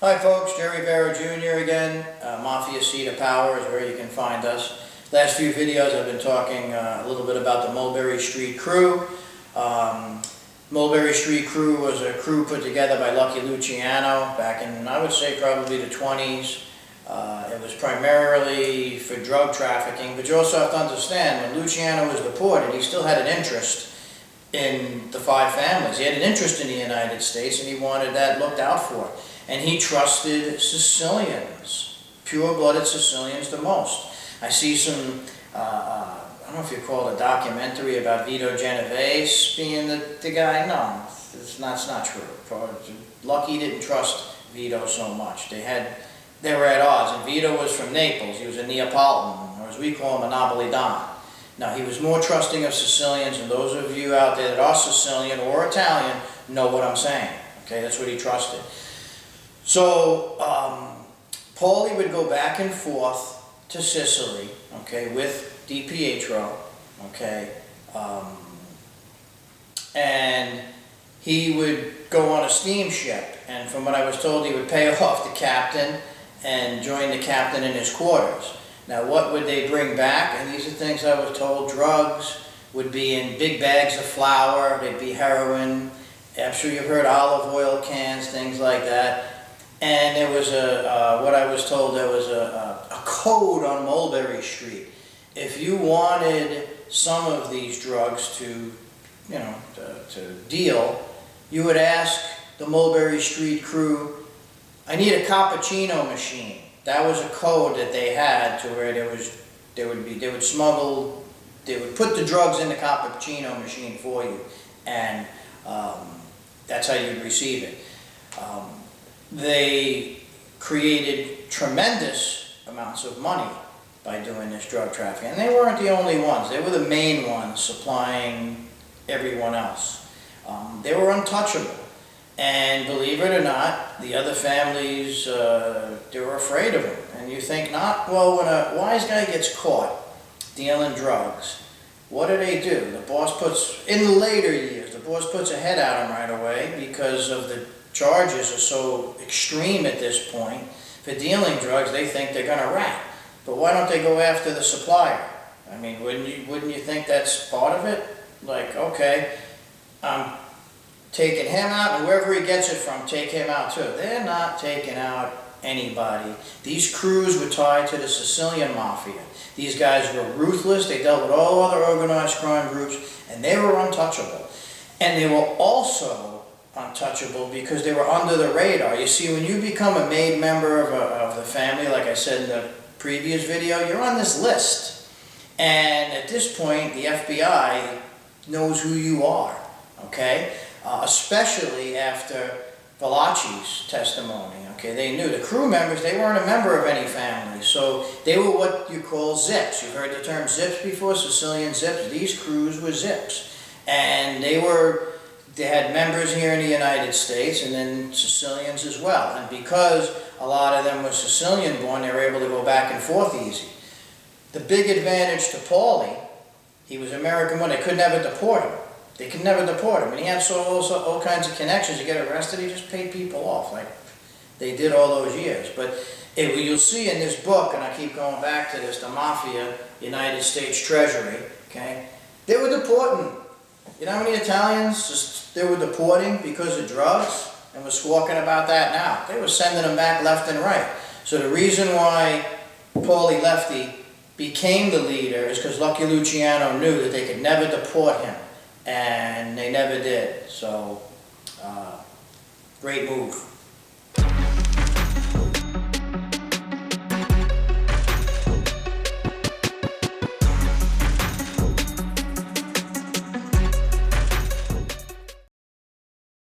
Hi folks, Jerry Vera Jr. again. Mafia Seat of Power is where you can find us. Last few videos I've been talking a little bit about the Mulberry Street Crew. Mulberry Street Crew was a crew put together by Lucky Luciano back in, I would say, probably the 20s. It was primarily for drug trafficking, but you also have to understand, when Luciano was deported, he still had an interest in the five families. He had an interest in the United States, and he wanted that looked out for. And he trusted Sicilians, pure-blooded Sicilians, the most. I see some, I don't know if you call it a documentary about Vito Genovese being the guy. No, it's not true. Lucky didn't trust Vito so much. They were at odds, and Vito was from Naples. He was a Neapolitan, or as we call him, a Napolitan. Now, he was more trusting of Sicilians, and those of you out there that are Sicilian or Italian know what I'm saying. Okay, that's what he trusted. So, Paulie would go back and forth to Sicily, okay, with Di Pietro, okay, and he would go on a steamship, and from what I was told, he would pay off the captain and join the captain in his quarters. Now, what would they bring back? And these are things I was told. Drugs would be in big bags of flour, they'd be heroin, I'm sure you've heard olive oil cans, things like that. And there was what I was told, there was a code on Mulberry Street. If you wanted some of these drugs to deal, you would ask the Mulberry Street Crew, I need a cappuccino machine. That was a code that they had to where they would put the drugs in the cappuccino machine for you, and that's how you'd receive it. They created tremendous amounts of money by doing this drug trafficking. And they weren't the only ones. They were the main ones supplying everyone else. They were untouchable. And believe it or not, the other families, they were afraid of him. And you think not, well, when a wise guy gets caught dealing drugs, what do? The boss puts, in the later years, the boss puts a head out him right away because of the charges are so extreme at this point. For dealing drugs, they think they're going to rat. But why don't they go after the supplier? I mean, wouldn't you think that's part of it? Like, okay, I'm taking him out, and wherever he gets it from, take him out too. They're not taking out anybody. These crews were tied to the Sicilian Mafia. These guys were ruthless. They dealt with all other organized crime groups, and they were untouchable. And they were also untouchable because they were under the radar. You see, when you become a made member of the family, like I said in the previous video, you're on this list. And at this point, the FBI knows who you are, okay? Especially after Valachi's testimony, okay? They knew. The crew members, they weren't a member of any family, so they were what you call zips. You've heard the term zips before, Sicilian zips. These crews were zips. And they had members here in the United States, and then Sicilians as well. And because a lot of them were Sicilian born, they were able to go back and forth easy. The big advantage to Paulie, he was American born. They could never deport him. They could never deport him. And he had all kinds of connections. You get arrested, he just paid people off, like they did all those years. But you'll see in this book, and I keep going back to this, the Mafia, United States Treasury, okay? They were deporting. You know how many Italians they were deporting because of drugs? And we're squawking about that now. They were sending them back left and right. So the reason why Paulie Lefty became the leader is because Lucky Luciano knew that they could never deport him. And they never did. So, great move.